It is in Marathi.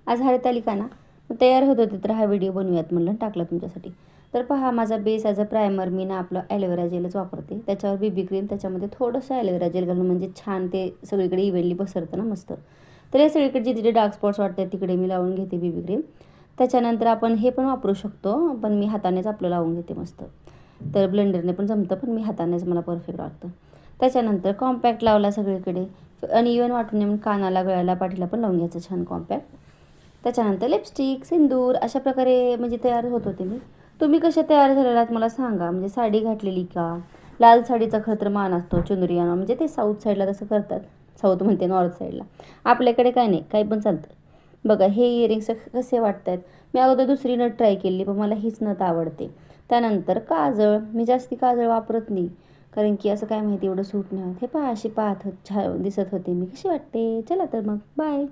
आज हरतालिका ना, तयार होत होते तर हा व्हिडिओ बनवूयात म्हणलं, टाकला तुमच्यासाठी. तर पहा, माझा बेस ॲज अ प्रायमर मी ना आपलं ॲलोवेरा जेलच वापरते. त्याच्यावर बीबी क्रीम, त्याच्यामध्ये थोडंसं ॲलोवेरा जेल घालून म्हणजे छान ते सगळीकडे इव्हनली पसरतं ना मस्त. तर हे सगळीकडे जिथे डार्क स्पॉट्स वाटतात तिकडे मी लावून घेते बीबी क्रीम. त्याच्यानंतर आपण हे पण वापरू शकतो, पण मी हातानेच आपलं लावून घेते मस्त. तर ब्लेंडरने पण जमतं, पण मी हातानेच मला परफेक्ट वाटतं. त्याच्यानंतर कॉम्पॅक्ट लावला सगळीकडे आणि इवन वाटून नेऊन कानाला, गळ्याला, पाठीला पण लावून घ्यायचं छान कॉम्पॅक्ट. त्याच्यानंतर लिपस्टिक, सिंदूर अशा प्रकारे म्हणजे तयार होत होते मी. तुम्ही कशा तयार झालेलात मला सांगा. म्हणजे साडी घातलेली का? लाल साडीचा खरं तर मान असतो, चुनरियानं, म्हणजे ते साऊथ साईडला तसं करतात. साऊथ म्हणते, नॉर्थ साईडला. आपल्याकडे काय नाही, काही पण चालतं. बघा हे इयरिंग्स कसे वाटत आहेत. मी अगोदर दुसरी नथ ट्राय केली, पण मला हीच नथ आवडते. त्यानंतर काजळ, मी जास्ती काजळ वापरत नाही, कारण की असं काय माहिती एवढं सूट नाही होत. हे पहा, अशी पाहत छान दिसत होते मी. कशी वाटते? चला तर मग बाय.